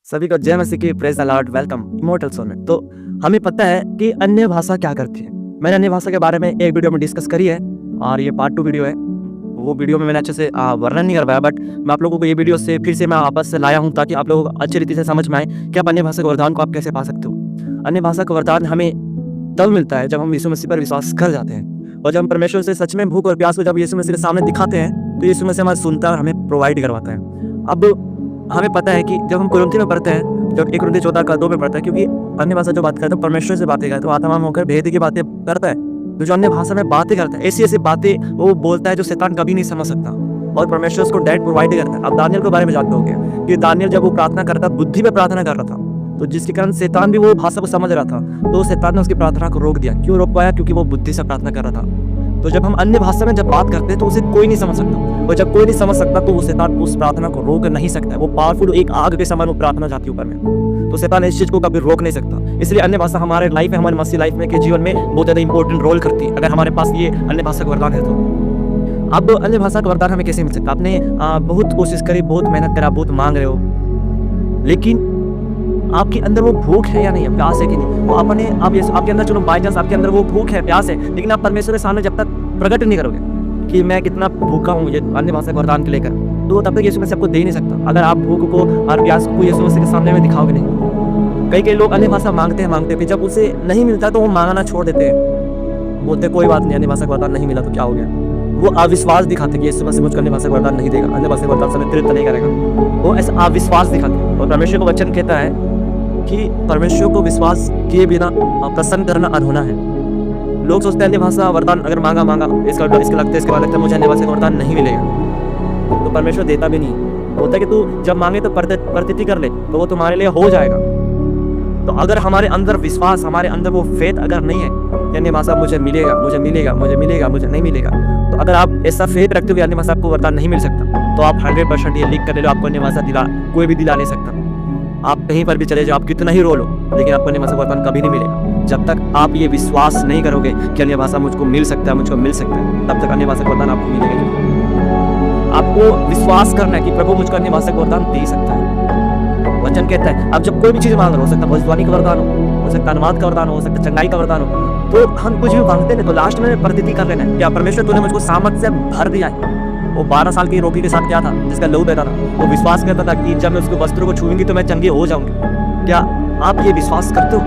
सभी को जय मसीह की, praise the lord, welcome immortal soul में। तो हमें पता है कि अन्य भाषा क्या करती है। मैंने अन्य भाषा के बारे में एक वीडियो में डिस्कस करी है और ये पार्ट 2 वीडियो है। वो वीडियो में मैंने अच्छे से वर्णन नहीं कर पाया, बट मैं आप लोगों को ये वीडियो से फिर से मैं वापस से लाया हूँ ताकि आप लोगों को अच्छी रीति से समझ में आए कि आप अन्य भाषा के वरदान को आप कैसे पा सकते हो। अन्य भाषा का वरदान हमें तब मिलता है जब हम यीशु मसीह पर विश्वास कर जाते हैं और जब हम परमेश्वर से सच में भूख और प्यास को जब यीशु मसीह के सामने दिखाते हैं तो यीशु मसीह हमारा सुनता है और हमें प्रोवाइड करवाता है। अब हमें पता है कि जब हम कुरिन्थी में पढ़ते हैं, जब 1 कुरिन्थी 14:2 में पढ़ता है, क्योंकि अन्य भाषा जो बात करता है परमेश्वर से बातें करता है, तो आत्मा में होकर भेद की बातें करता है। तो जो अन्य भाषा में बातें करता है, ऐसी ऐसी बातें वो बोलता है जो शैतान कभी नहीं समझ सकता और परमेश्वर उसको डायरेक्ट प्रोवाइड करता है। अब दानियल के बारे में जानते होंगे कि दानियल जब वो प्रार्थना करता बुद्धि में प्रार्थना कर रहा था, तो जिसके कारण शैतान भी वो भाषा को समझ रहा था, तो शैतान ने उसकी प्रार्थना को रोक दिया। क्यों रोक पाया? क्योंकि वो बुद्धि से प्रार्थना कर रहा था। तो जब हम अन्य भाषा में जब बात करते हैं तो उसे कोई नहीं समझ सकता, और जब कोई नहीं समझ सकता तो वो शैतान उस प्रार्थना को रोक नहीं सकता है। वो पावरफुल एक आग के समान वो प्रार्थना जाती है ऊपर में, तो शैतान इस चीज को कभी रोक नहीं सकता। इसलिए अन्य भाषा हमारे लाइफ में, हमारे मसीह लाइफ में के जीवन में बहुत ज्यादा इंपॉर्टेंट रोल करती है अगर हमारे पास ये अन्य भाषा का वरदान है तो। अब अन्य भाषा का वरदान हमें कैसे मिल सकता? आपने बहुत कोशिश करी, बहुत मेहनत करा, बहुत मांग रहे हो, लेकिन आपके अंदर वो भूख है या नहीं है, प्यास है कि नहीं, वो आपने आप ये आपके अंदर, चलो बाई चांस आपके अंदर वो भूख है, प्यास है, लेकिन आप परमेश्वर के सामने जब तक प्रकट नहीं करोगे कि मैं कितना भूखा हूँ ये अन्य भाषा के वरदान को लेकर, तो तब तक यीशु मसीह आपको दे नहीं सकता अगर आप भूख को और प्यास को यीशु मसीह के सामने में दिखाओगे नहीं। कई लोग अन्य भाषा मांगते हैं, फिर जब उसे नहीं मिलता तो वो मांगना छोड़ देते हैं, बोलते कोई बात नहीं, अन्य भाषा का वरदान नहीं मिला तो क्या हो गया। वो अविश्वास दिखाते कि यीशु मसीह मुझको अन्य भाषा का वरदान नहीं देगा, अन्य भाषा का वरदान समय तृप्त नहीं करेगा, वो ऐसा अविश्वास दिखाते। और परमेश्वर का वचन कहता है कि परमेश्वर को विश्वास किए बिना प्रसन्न करना अनहोना है। लोग सोचते हैं अन्य भाषा वरदान अगर मांगा इसका लगता है, इसके बाद लगता है मुझे अन्य भाषा का वरदान नहीं मिलेगा, तो परमेश्वर देता भी नहीं। होता है कि तू जब मांगे तो प्रतीति कर ले तो वो तुम्हारे लिए हो जाएगा। तो अगर हमारे अंदर विश्वास, हमारे अंदर वो फेथ अगर नहीं है कि अन्य भाषा मुझे मिलेगा, मुझे मिलेगा, मुझे मिलेगा, मुझे नहीं मिलेगा, तो अगर आप ऐसा फेथ रखते हो कि अन्य भाषा आपको वरदान नहीं मिल सकता, तो आप 100% ये लिख कर ले लो, आपको अन्य भाषा कोई भी दिला नहीं सकता। आप कहीं पर भी चले जाओ, आप कितना ही रो लो, लेकिन आपको अन्य भाषा वरदान कभी नहीं मिलेगा। जब तक आप ये विश्वास नहीं करोगे कि अन्य भाषा मुझको मिल सकता है, तब तक अन्य भाषा वरदान आपको मिलेगा। आपको विश्वास करना है कि प्रभु मुझको अन्य भाषा का वरदान दे सकता है। वचन कहता है अब जब कोई भी चीज मांग रहा हो सकता है भविष्यवाणी का वरदान हो सकता है अनुवाद का वरदान हो सकता है चंगाई का वरदान हो, तो हम कुछ भी मांगते हैं तो लास्ट में प्रतीति कर लेना है, क्या परमेश्वर तूने मुझको सामर्थ से भर दिया है। वो 12 साल की रोगी के साथ क्या था, जिसका लहू बहता था, वो विश्वास करता था कि जब मैं उसके वस्त्रों को छूऊंगी तो मैं चंगी हो जाऊंगी। क्या आप ये विश्वास करते हो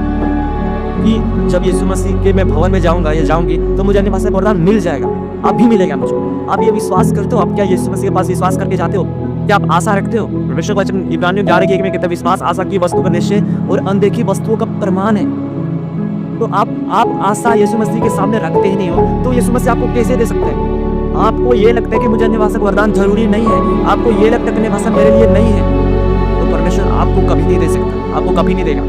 कि जब यीशु मसीह के मैं भवन में जाऊंगा या जाऊंगी तो मुझे अन्य भाषा का वरदान मिल जाएगा, अभी मिलेगा मुझको? आप ये विश्वास करते हो? आप क्या यीशु मसीह के पास विश्वास करके जाते हो? क्या आप आशा रखते हो? परमेश्वर का वचन इब्रानियों 11:1 में कहता है विश्वास आशा की वस्तु का निश्चय और अनदेखी वस्तुओं का प्रमाण है। तो आप आशा यीशु मसीह के सामने रखते ही नहीं हो, तो यीशु मसीह आपको कैसे दे सकते हैं? आपको ये लगता है कि मुझे अन्य भाषा का वरदान जरूरी नहीं है, आपको ये लगता है कि अन्य भाषा मेरे लिए नहीं है, तो परमेश्वर आपको कभी नहीं दे सकता, आपको कभी नहीं देगा।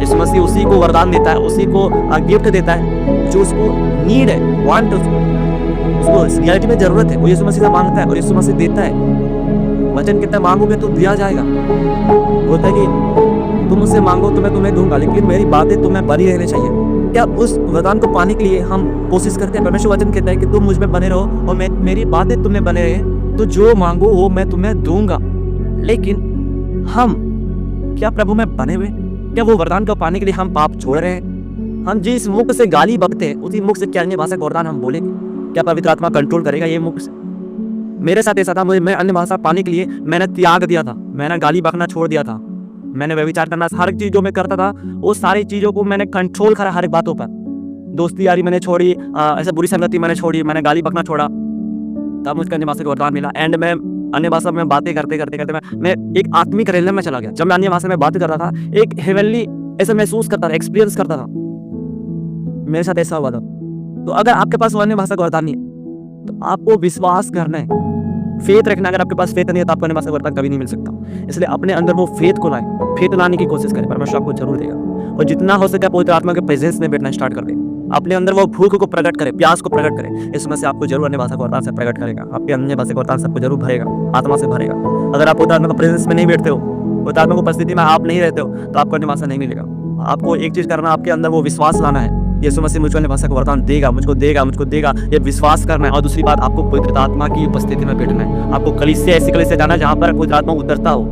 यीशु मसीह उसी को वरदान देता है, उसी को गिफ्ट देता है जो उसको नीड है, वांट, उसको रियलिटी में जरूरत है, वो यीशु मसीह से मांगता है और यीशु मसीह देता है। वचन कहता है मांगोगे तो दिया जाएगा। बोलता है कि तुम मुझसे मांगो तो मैं तुम्हें दूंगा, लेकिन मेरी बातें तुम्हें बनी रहनी चाहिए। क्या उस वरदान को पाने के लिए हम कोशिश करते हैं? परमेश्वर वचन कहता है कि तुम मुझ में बने रहो और मेरी बातें तुम्हें बने रहे, तो जो मांगो वो मैं तुम्हें दूंगा। लेकिन हम क्या प्रभु में बने हुए? क्या वो वरदान को पाने के लिए हम पाप छोड़ रहे हैं? हम जिस मुख से गाली बकते हैं उसी मुख से क्या अन्य भाषा का वरदान हम बोलेंगे? क्या पवित्र आत्मा कंट्रोल करेगा ये मुख से? मेरे साथ ऐसा था, मैं अन्य भाषा पाने के लिए मैंने त्याग दिया था, मैंने गाली बकना छोड़ दिया था, मैंने व्यभिचार करना हर चीजों में करता था, वो सारी चीजों को मैंने कंट्रोल करा, हर एक बातों पर। दोस्ती यारी मैंने छोड़ी, ऐसा बुरी संगति मैंने छोड़ी, मैंने गाली बकना छोड़ा, तब मुझको अन्य भाषा का वरदान मिला। एंड मैं अन्य भाषा में बातें करते करते मैं एक आत्मिक रेलम में चला गया। जब मैं अन्य भाषा में बात कर रहा था, एक हेवनली ऐसा महसूस करता था, एक्सपीरियंस करता था। मेरे साथ ऐसा हुआ था। तो अगर आपके पास अन्य भाषा का वरदान नहीं है तो आपको विश्वास करना है, फेथ रखना। अगर आपके पास फेथ नहीं है तो आपको अन्य भाषा का वरदान कभी नहीं मिल सकता। इसलिए अपने अंदर वो फेथ को लाए, फेथ लाने की कोशिश करें, परमेश्वर आपको जरूर देगा। और जितना हो सके पवित्र आत्मा के प्रेजेंस में बैठना स्टार्ट कर दें, अपने अंदर वो भूख को प्रकट करें, प्यास को प्रकट करें। इसमें से आपको जरूर अन्य भाषा का वरदान से प्रकट करेगा, आपके अन्य भाषा का वरदान से आपको जरूर भरेगा, आत्मा से भरेगा। अगर आप पवित्र आत्मा के प्रेजेंस में नहीं बैठते हो, पवित्र आत्मा की उपस्थिति में आप नहीं रहते हो, तो आपको अन्य भाषा नहीं मिलेगा। आपको एक चीज करना, आपके अंदर वो विश्वास लाना है, यीशु मसीह मुझको अन्य भाषा का वरदान देगा, मुझको देगा, ये विश्वास करना है। और दूसरी बात, आपको पवित्र आत्मा की उपस्थिति में बैठना है। आपको कलीसिया, ऐसी कलीसिया जाना है जहाँ पर पवित्र आत्मा उतरता हो,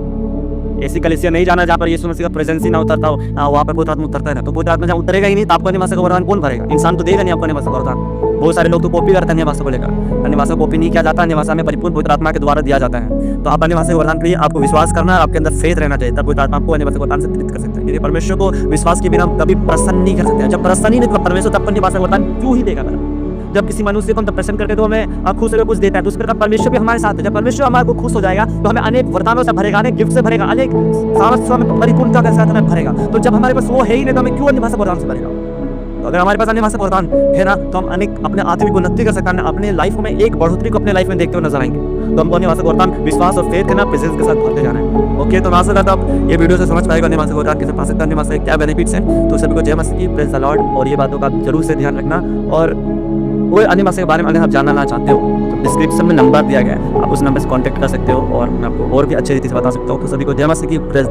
ऐसी कलीसिया नहीं जाना जहाँ पर यीशु मसीह का प्रेजेंस ही ना उतरता हो, वहाँ पर पवित्र आत्मा उतरता है ना, तो पवित्र आत्मा जहाँ उतरेगा ही नहीं तो आपको अन्य भाषा का वरदान कौन भरेगा? इंसान तो देगा नहीं आपको अन्य भाषा का वरदान। बहुत सारे लोग तो कॉपी करते हैं अन्य भाषा को लेकर। अन्य भाषा कॉपी नहीं किया जाता, अन्य भाषा में परिपूर्ण पवित्र आत्मा के द्वारा दिया जाता है। तो आप अन्य भाषा के वरदान के लिए आपको विश्वास करना, आपके अंदर फेथ रहना चाहिए, तब पवित्र आत्मा आपको अन्य भाषा के वरदान से प्रेरित कर सकते हैं। यदि परमेश्वर को विश्वास के बिना कभी प्रसन्न नहीं कर सकते, जब प्रसन्न ही नहीं तो परमेश्वर तब अन्य भाषा का वरदान क्यों ही देगा? जब किसी मनुष्य को हम प्रसन्न करते तो हमें खुश होकर कुछ देता है, तो उस प्रकार परमेश्वर भी हमारे साथ है। जब परमेश्वर हमारे को खुश हो जाएगा तो हमें अनेक वरदानों से भरेगा, अनेक गिफ्ट से भरेगा, अनेक सामर्थ्य में परिपूर्णता के साथ हमें भरेगा। तो जब हमारे पास वो है ही नहीं तो हमें क्यों अन्य भाषा वरदान से भरेगा? तो अगर हमारे पास अन्य भाषा वरदान है ना, तो हम अनेक अपने आत्मिक उन्नति कर सकते हैं, अपने लाइफ में एक बढ़ोतरी को अपने लाइफ में देखते हुए नजर आएंगे। तो हमको अन्य भाषा वरदान विश्वास और फेथ के ना प्रेजेंस के साथ भरते जाना है। ओके, तो मैं आशा करता हूं आप ये वीडियो से समझ पाएगा अन्य भाषा वरदान कैसे पा सकते हैं, अन्य भाषा के क्या बेनिफिट्स हैं। तो सभी को जय मसीह की, प्रेज द लॉर्ड। और ये बातों का जरूर से ध्यान रखना, और कोई अन्य भाषा के बारे में अगर आप जानना चाहते हो तो डिस्क्रिप्शन में नंबर दिया गया है, आप उस नंबर से कांटेक्ट कर सकते हो और मैं आपको और भी अच्छे रीति से बता सकता हूँ। तो सभी को जय मसीह की, प्रेज द